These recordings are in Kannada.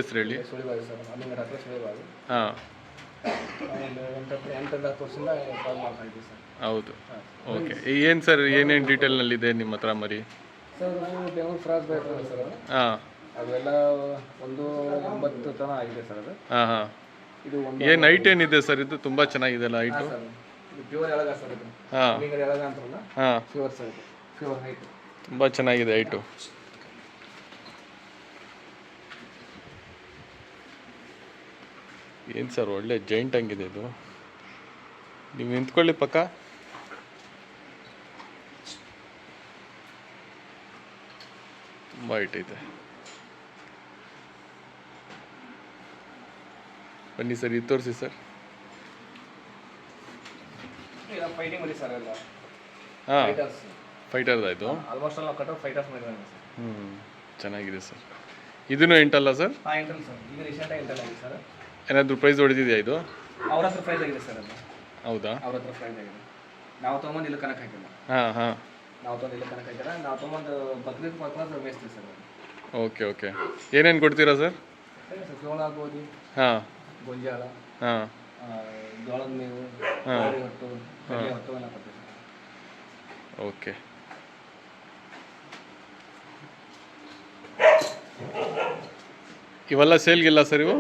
ಹೆಸರು ಹೇಳಿ. ಸುಳಿಬಾಗಿ ಸರ್, ಅಲ್ಲಿಂದ ಡಾಕ್ಟರ್ ಸುಳಿಬಾಗಿ. ಹಾಂ, ಒಂದು 8-10 ವರ್ಷದಿಂದ ಕಾಲ್ ಮಾಡ್ತಾ ಇದ್ದೀವಿ ಸರ್. ಹೌದು. ಓಕೆ, ಏನು ಸರ್, ಏನೇನು ಡೀಟೇಲ್ನಲ್ಲಿದೆ ನಿಮ್ಮ ಹತ್ರ ಮರಿ? ಸರ್ ಅದು ಬೆಂಗಳೂರು ಕ್ರಾಸ್ ಬರ್ತದೆ ಸರ್. ಅದು ಹಾಂ, ಅದೆಲ್ಲ 180 ತನಕ ಆಗಿದೆ ಸರ್. ಅದು ಹಾಂ ಹಾಂ. ಇದು ಒಂದು ಏನು ಹೈಟ್ ಏನಿದೆ ಸರ್? ಇದು ತುಂಬ ಚೆನ್ನಾಗಿದೆಲ್ಲ ಹೈಟು. ಸರ್, ಇದು ಪ್ಯೂರ್ ಎಳಗ ಸರ್. ಇದು ಹಾಂ ಎಳಗ ಅಂತಾರಲ್ಲ, ಹಾಂ, ಪ್ಯೂರ್ ಸರ್. ಇದು ಪ್ಯೂರ್ ಹೈಟ್. ತುಂಬ ಚೆನ್ನಾಗಿದೆ ಹೈಟು. ಏನು ಸರ್, ಒಳ್ಳೆ ಜೈಂಟ್ ಹಂಗಿದೆ ಇದು. ನೀವು ನಿಂತ್ಕೊಳ್ಳಿ ಪಕ್ಕ. ತುಂಬ ಹೈಟ್ ಇದೆ. ಬನ್ನಿ ಸರ್, ಇದು ತೋರಿಸಿ ಸರ್. ಇದು ಫೈಟಿಂಗ್ ಮಾಡಿ ಸರ್. ಎಲ್ಲ ಹಾಂ, ಫೈಟರ್ಸ್. ಫೈಟರ್ದ ಇದು. ಆಲ್ಮೋಸ್ಟ್ ಎಲ್ಲ ಕಟ್ ಫೈಟರ್ಸ್ ಮಾಡಿದ್ದಾರೆ ಸರ್. ಚೆನ್ನಾಗಿದೆ ಸರ್. ಇದೂ ಎಂಟಲ್ಲ ಸರ್? ಹಾಂ, ಎಂಟಲ್ ಸರ್. ಈಗ ರೀಸೆಂಟಾಗಿ ಎಂಟಲ್ ಆಗಿದೆ ಸರ್. ಏನಾದರೂ ಪ್ರೈಸ್ ಹೊಡೆದಿದೆಯಾ ಇದು? ಅವ್ರ ಹತ್ರ ಪ್ರೈಸ್ ಆಗಿದೆ ಸರ್. ಅದು ಹೌದಾ? ಅವ್ರ ಹತ್ರ ಪ್ರೈಸ್ ಆಗಿದೆ. ನಾವು ತೊಗೊಂಡು ಇಲ್ಲಿ ಕನಕ ಹಾಕಿಲ್ಲ. ಹಾಂ ಹಾಂ, ನಾವು ತೊಗೊಂಡು ಇಲ್ಲಿ ಕನಕ ಹಾಕಿಲ್ಲ. ನಾವು ತೊಗೊಂಡು ಬಕ್ರೀದ್ ಮಕ್ಕಳು ಮೇಯಿಸ್ತೀವಿ ಸರ್. Okay okay. ಏನೇನು ಕೊಡ್ತೀರಾ ಸರ್? ಸರಿ ಸರ್, ಜೋಳ, ಗೋಧಿ, ಹಾಂ ಗೊಂಜಾಳ, ಹಾಂ, ಜೋಳದ ಮೇವು, ಹಾಂ. ಗೋಧಿ ಹೊಟ್ಟು, ಕಡಲೆ ಹೊಟ್ಟು ಎಲ್ಲ ಕೊಡ್ತೀವಿ ಸರ್. ಓಕೆ. ಇವೆಲ್ಲ ಸೇಲ್ಗಿಲ್ಲ ಸರ್ ಇವು?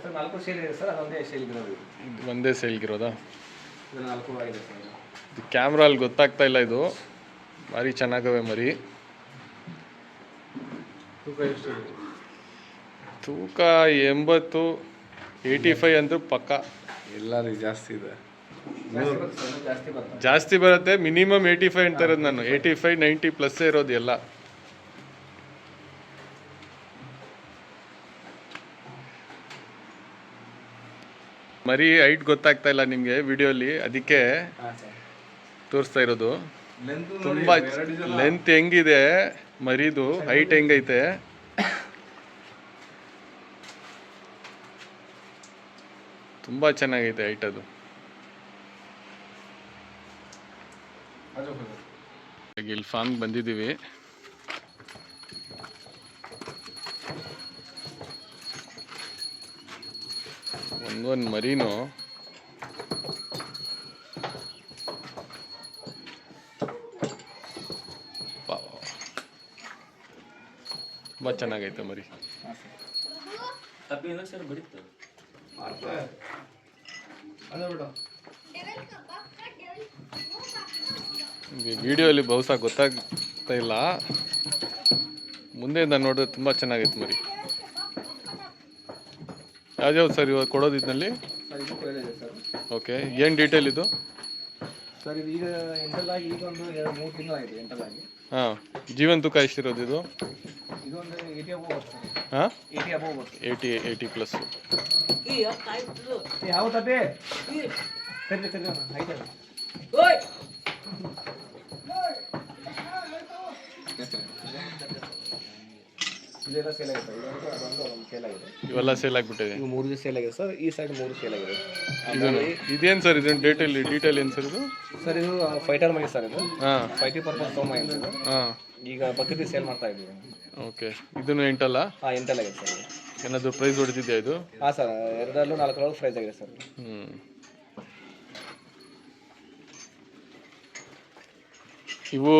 ಸರ್ 4 ಸೇಲ್ ಇದೆ ಸರ್. ಅದೊಂದೇ ಸೇಲ್ ಇರೋದು. ಇದು ಒಂದೇ ಸೇಲ್ಗಿರೋದಾ? ಇದು 4 ಆಗಿದೆ ಸರ್. ಇದು ಕ್ಯಾಮ್ರಾ ಅಲ್ಲಿ ಗೊತ್ತಾಗ್ತಾ ಇಲ್ಲ. ಇದು ಭಾರಿ ಚೆನ್ನಾಗವೆ ಮರಿ. ತೂಕ ಎಷ್ಟು ಇದೆ? ತೂಕ 80, 85 ಅಂತೂ ಪಕ್ಕ. ಎಲ್ಲರೂ ಜಾಸ್ತಿ ಇದೆ. ಜಾಸ್ತಿ ಬರ್ತದೆ. ಜಾಸ್ತಿ ಬರುತ್ತೆ. ಮಿನಿಮಮ್ 85 ಅಂತ ಇರೋದು ನಾನು. 85, 90 ಪ್ಲಸ್ ಇರೋದು ಎಲ್ಲ. ಮರಿ ಹೈಟ್ ಗೊತ್ತಾಗ್ತಾ ಇಲ್ಲ ನಿಮಗೆ ವಿಡಿಯೋಲಿ, ಅದಕ್ಕೆ ಹಾಂ ಸರ್. ತೋರಿಸ್ತಾ ಇರೋದು. ತುಂಬ ಲೆಂತ್ ಹೆಂಗಿದೆ ಮರಿದು, ಹೈಟ್ ಹೆಂಗೈತೆ. ತುಂಬ ಚೆನ್ನಾಗೈತೆ ಹೈಟ್ ಅದು. ಈಗ ಇಲ್ಲಿ ಫಾರ್ಮ್ಗೆ ಬಂದಿದ್ದೀವಿ. ಒಂದೊಂದು ಮರಿನೂ ತುಂಬ ಚೆನ್ನಾಗೈತೆ ಮರಿ. ಸರ್ ಬಿಡುತ್ತೆ ವಿಡಿಯೋಲಿ ಬಹುಶಃ ಗೊತ್ತಾಗ್ತಾ ಇಲ್ಲ, ಮುಂದೆ ನಾನು ನೋಡಿದ್ರೆ ತುಂಬ ಚೆನ್ನಾಗೈತೆ ಮರಿ. ಯಾವ್ಯಾವ್ದು ಸರ್ ಇವಾಗ ಕೊಡೋದು ಇದರಲ್ಲಿ? ಸರ್ ಇದು ಕೊಯ್ಲಿದೆ ಸರ್. ಓಕೆ, ಏನು ಡೀಟೇಲ್ ಇದು? ಸರ್ ಇದು ಈಗ ಎಂಟಲ್ ಆಗಿ ಈಗ ಒಂದು 2-3 ತಿಂಗಳು ಆಗಿದೆ ಎಂಟಲ್ ಆಗಿ. ಹಾಂ, ಜೀವನ ತೂಕ ಎಷ್ಟಿರೋದು ಇದು? ಇದೊಂದು 80 ಅಬೋವ್ ಬರ್ತದೆ. ಹಾಂ, 80 ಅಬೋವ್ ಬರ್ತದೆ. 80 ಪ್ಲಸ್. ಯಾವ ತಪ್ಪೆ ಸರಿ ಸರಿ ಆಯ್ತು. ಇದೆಲ್ಲ ಸೇಲ್ ಆಗಿದೆ. ಇದೊಂದು ಅದೊಂದು ಒಂದು ಸೇಲ್ ಆಗಿದೆ. ಇವೆಲ್ಲ ಸೇಲ್ ಆಗಿಬಿಟ್ಟಿದೆ. ಇದು 3 ಸೇಲ್ ಆಗಿದೆ ಸರ್. ಈ ಸೈಡ್ 3 ಸೇಲ್ ಆಗಿದೆ. ಇದೇನು ಸರ್ ಇದನ್ನು ಡೀಟೇಲ್ ಏನು ಸರ್ ಇದು? ಸರ್ ಇದು ಫೈಟರ್ ಮೈ ಸರ್. ಇದು ಹಾಂ, ಫೈಟಿಂಗ್ ಪರ್ಪಸ್ ತೊಗೊಂಬ ಇದು. ಹಾಂ, ಈಗ ಬಕ್ರೀದ್ ಸೇಲ್ ಮಾಡ್ತಾ ಇದ್ದೀವಿ. ಓಕೆ. ಇದನ್ನು ಎಂಟಲ್ಲ? ಹಾಂ, ಎಂಟಲ್ ಆಗಿದೆ ಸರ್. ಏನಾದರೂ ಪ್ರೈಸ್ ಹೊಡೆದಿದೆಯಾ ಇದು? ಹಾಂ ಸರ್, 2-4 ಪ್ರೈಸ್ ಆಗಿದೆ ಸರ್. ಇವು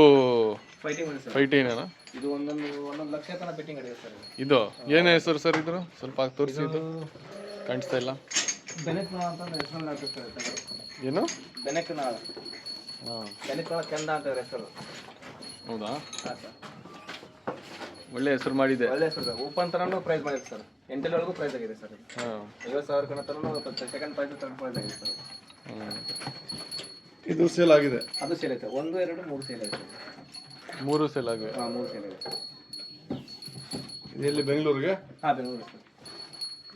ಫೈಟಿಂಗ್ ಮಾಡಿ ಸರ್. ಫೈಟೇನಾ? ಇದು ಒಂದೊಂದು ಲಕ್ಷ ತನಕ ಬೆಟ್ಟಿಂಗ್ ಆಗಿದೆ ಸರ್. ಇದು ಏನು ಹೆಸರು ಸರ್ ಇದ್ರು? ಸ್ವಲ್ಪ ತೋರಿಸಿ. ಇದು ಕಾಣಿಸ್ತಾ ಇಲ್ಲ. ಬೆನೆಕ್ನಾಳ ಅಂತ ಹೆಸರಲ್ಲಿ ಹಾಕಿರ್ತಾರೆ ಸರ್. ಏನು? ಬೆನೆಕ್ನಾಳ. ಹಾಂ, ಬೆನೆಕ್ನಾಳ ಕೆಂದ ಅಂತ ರಸರು. ಹೌದಾ? ಹಾಂ ಸರ್. ಒಳ್ಳೆ ಹೆಸರು ಮಾಡಿದೆ. ಒಳ್ಳೆ ಹೆಸರು ಸರ್. ಓಪನ್ ಥರನೂ ಪ್ರೈಸ್ ಮಾಡಿದೆ ಸರ್. ಎಂಟಲ್ವರೆಗೂ ಪ್ರೈಸ್ ಆಗಿದೆ ಸರ್. ಹಾಂ, 50,000 ಕಣ ಥರನೂ ಸೆಕೆಂಡ್ ಪ್ರೈಸ್ ಥರ್ಡ್ ಪ್ರೈಸ್ ಆಗಿದೆ ಸರ್. ಇದು ಸೇಲ್ ಆಗಿದೆ. ಅದು ಸೇಲ್ ಐತೆ. 1, 2, 3 ಸೇಲ್ ಆಗಿದೆ. 3 ಸೇಲ್ ಆಗಿವೆ. ಹಾಂ, 3 ಸೇಲ್ ಆಗಿದೆ. ಇದೆಲ್ಲಿ ಬೆಂಗಳೂರಿಗೆ? ಹಾಂ, ಬೆಂಗಳೂರು ಸರ್.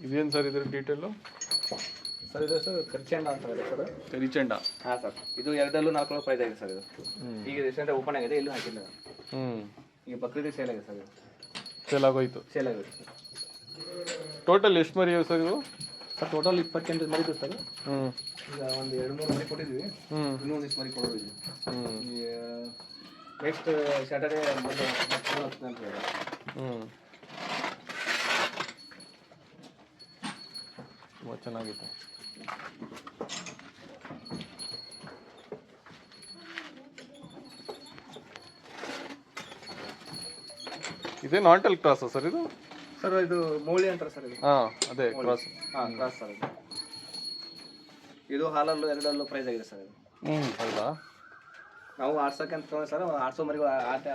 ಇದೇನು ಸರ್ ಇದ್ರ ಡೀಟೇಲು? ಸರ್ ಇದು ಸರ್ ಕರ್ಚೆಂಡ ಅಂತ ಇದೆ ಸರ್. ಕರಿಚಂಡ. ಹಾಂ ಸರ್. ಇದು 2-4 ಪ್ರೈಸ್ ಆಗಿದೆ ಸರ್. ಇದು ಈಗ ರೀಸೆಂಟಾಗಿ ಓಪನ್ ಆಗಿದೆ, ಎಲ್ಲೂ ಹಾಕಿಲ್ಲ. ಈಗ ಬಕ್ರೀದಿಗೆ ಸೇಲ್ ಆಗಿದೆ ಸರ್. ಇದು ಸೇಲ್ ಆಗೋಯ್ತು. ಸೇಲ್ ಆಗಿದೆ ಸರ್. ಟೋಟಲ್ ಎಷ್ಟು ಮರಿ ಇವೆ ಸರ್ ಇದು? ಸರ್ ಟೋಟಲ್ 28 ಮರಿದು ಸರ್. ಈಗ ಒಂದು 2-3 ಮರಿ ಕೊಟ್ಟಿದ್ವಿ. ಇನ್ನೂ ಒಂದಿಷ್ಟು ಮರಿ ಕೊಡೋದಿದೆ. ನೆಕ್ಸ್ಟ್ ಸ್ಯಾಟರ್ಡೇ ಬಂದು ಅಂತ ಹೇಳಿ. ತುಂಬ ಚೆನ್ನಾಗಿದೆ. ಇದೇ ನಾಟಲ್ ಕ್ರಾಸ್ ಸರ್ ಇದು? ಸರ್ ಇದು ಮೌಳಿ ಅಂತಾರೆ ಸರ್ ಇದು. ಹಾಂ ಅದೇ ಕ್ರಾಸ್. ಹಾಂ ಕ್ರಾಸ್ ಸರ್ ಇದು. ಇದು ಹಾಲಲ್ಲೂ ಎರಡಲ್ಲೂ ಪ್ರೈಸ್ ಆಗಿದೆ ಸರ್ ಇದು. ಹೌದಾ? ನಾವು ಆಡ್ಸೋಕೆ ಅಂತ ತೊಗೊಂಡು ಸರ್ ಆಡ್ಸೋ ಮರಿಗಳು ಆಟ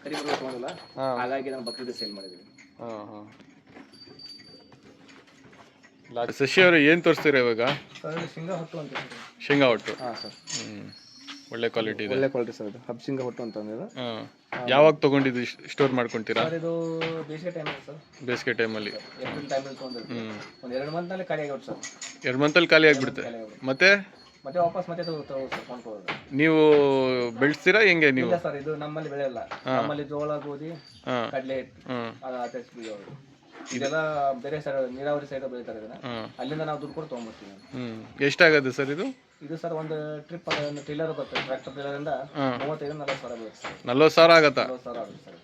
ಕರಿಮರಿಗಳು ತೊಗೊಂಡಿಲ್ಲ, ಹಾಗಾಗಿ ನಾನು ಬಕ್ರೀದ್ ಸೇಲ್ ಮಾಡಿದ್ದೀವಿ. ಹಾಂ ಹಾಂ. ಶಶಿ ಅವರು ಏನು ತೋರಿಸ್ತೀರಾ ಇವಾಗ? ಸರ್ ಇದು ಶೇಂಗಾ ಹೊಟ್ಟು ಅಂತ ಸರ್. ಶೇಂಗಾ ಒಟ್ಟು. ಹಾಂ ಸರ್. ಒಳ್ಳೆ ಕ್ವಾಲಿಟಿ ಇದೆ. ಒಳ್ಳೆ ಕ್ವಾಲಿಟಿ ಸರ್ ಇದು. ಹಬ್ ಶೇಂಗಾ ಹೊಟ್ಟು ಅಂತ ಅಂದಿದ್ದು. ಹಾಂ. ಯಾವಾಗ ತೊಗೊಂಡಿದ್ದು ಸ್ಟೋರ್ ಮಾಡ್ಕೊತೀರಾ? ಸರ್ ಇದು ಬೇಸಿಗೆ ಟೈಮಲ್ಲಿ ಸರ್. ಬೇಸಿಗೆ ಟೈಮಲ್ಲಿ. ಏಪ್ರಿಲ್ ಟೈಮಲ್ಲಿ ತೊಗೊಂಡಿದ್ದು. ಒಂದು 2 ಮಂತ್ನಲ್ಲಿ ಖಾಲಿ ಆಗೋದು ಸರ್. 2 ಮಂತಲ್ಲಿ ಖಾಲಿ ಆಗಿಬಿಡುತ್ತೆ. ಮತ್ತೆ ವಾಪಸ್ ಮತ್ತೆ ಕೊಂಡ್ಕೊಳ್ಳೋದು. ನೀವು ಬೆಳೆಸ್ತೀರಾ ಹೆಂಗೆ ನೀವು? ಇಲ್ಲ ಸರ್, ಇದು ನಮ್ಮಲ್ಲಿ ಬೆಳೆಯಲ್ಲ. ನಮ್ಮಲ್ಲಿ ಜೋಳ, ಗೋಧಿ, ಕಡಲೆ ಇದೆಲ್ಲ ಬೇರೆ ಸೈಡ್ ನೀರಾವರಿ ಸೈಡ್ ಬೆಳೀತಾರೆ ಇದನ್ನ. ಅಲ್ಲಿಂದ ನಾವು ದುಡ್ಡು ಕೊಟ್ಟು ತೊಗೊಂಡ್ಬರ್ತೀವಿ. ಎಷ್ಟಾಗತ್ತೆ ಸರ್ ಇದು? ಇದು ಸರ್ ಒಂದು ಟ್ರಿಪ್ ಟ್ರಿಲ್ಲರ್ ಬರ್ತದೆ, ಟ್ರ್ಯಾಕ್ಟರ್ ಟ್ರಿಲ್ಲರ್ ಇಂದ 35-40 ಸಾವಿರ ಬೀಳುತ್ತೆ ಸರ್. 40 ಸಾವಿರ ಆಗತ್ತಾ? 40 ಸಾವಿರ ಆಗುತ್ತೆ ಸರ್.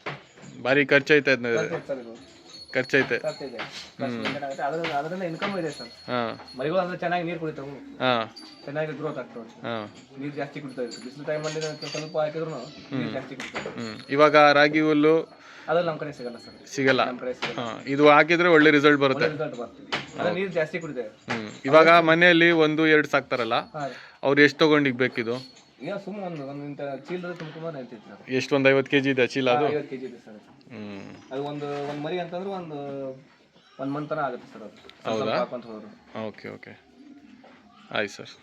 ಭಾರಿ ಖರ್ಚೈತೆ ಅದನ್ನ. ಸರ್ ಇದು ಖರ್ಚೈತೆ. ಖರ್ಚಿದೆ, ಅದರಿಂದ ಇನ್ಕಮ್ ಇದೆ ಸರ್. ಮರಿಗಳು ಅಂದ್ರೆ ಚೆನ್ನಾಗಿ ನೀರು ಕುಡಿತಾವು, ಚೆನ್ನಾಗಿ ಗ್ರೋತ್ ಆಗ್ತವೆ, ನೀರು ಜಾಸ್ತಿ ಕುಡಿತಾ ಇರುತ್ತೆ. ಬಿಸಿಲು ಟೈಮಲ್ಲಿ ಸ್ವಲ್ಪ ಹಾಕಿದ್ರು ನೀರು ಜಾಸ್ತಿ ಕುಡಿತಾವೆ. ಇವಾಗ ರಾಗಿ ಹುಲ್ಲು ಅದ್ರಲ್ಲಿ ನಮ್ಮ ಕಡೆ ಸಿಗಲ್ಲ ಸರ್. ಸಿಗಲ್ಲ. ನಮ್ಮ ಕಡೆ ಸಿಗಲ್ಲ. ಇದು ಹಾಕಿದ್ರೆ ಒಳ್ಳೆ ರಿಸಲ್ಟ್ ಬರುತ್ತೆ. ರಿಸಲ್ಟ್ ಬರ್ತದೆ, ಅದ್ರ ನೀರು ಜಾಸ್ತಿ ಕುಡಿತೇವೆ. ಇವಾಗ ಮನೆಯಲ್ಲಿ 1-2 ಸಾಕ್ತಾರಲ್ಲ, ಅವ್ರು ಎಷ್ಟು ತಗೊಂಡಿಗ್ ಬೇಕಿದು? ಈಗ ಸುಮ್ಮನೆ ಒಂದು ಇಂಥ ಚೀಲದ ತುಂಬ್ಕೊಂಬಂದು ನಿಂತೈತಿ ಸರ್. ಎಷ್ಟು, ಒಂದು 50 kg ಇದೆ ಚೀಲ ಅದು? 50 kg ಇದೆ ಸರ್. ಅದು ಒಂದು ಮರಿ ಅಂತಂದ್ರೆ ಒಂದು 1 ಮಂತ್ ತನಕ ಆಗುತ್ತೆ ಸರ್ ಅದು. ಹೌದಾ? ಹಾಕೊಂತ ಹೋದ್ರು. ಓಕೆ ಓಕೆ, ಆಯ್ತು ಸರ್.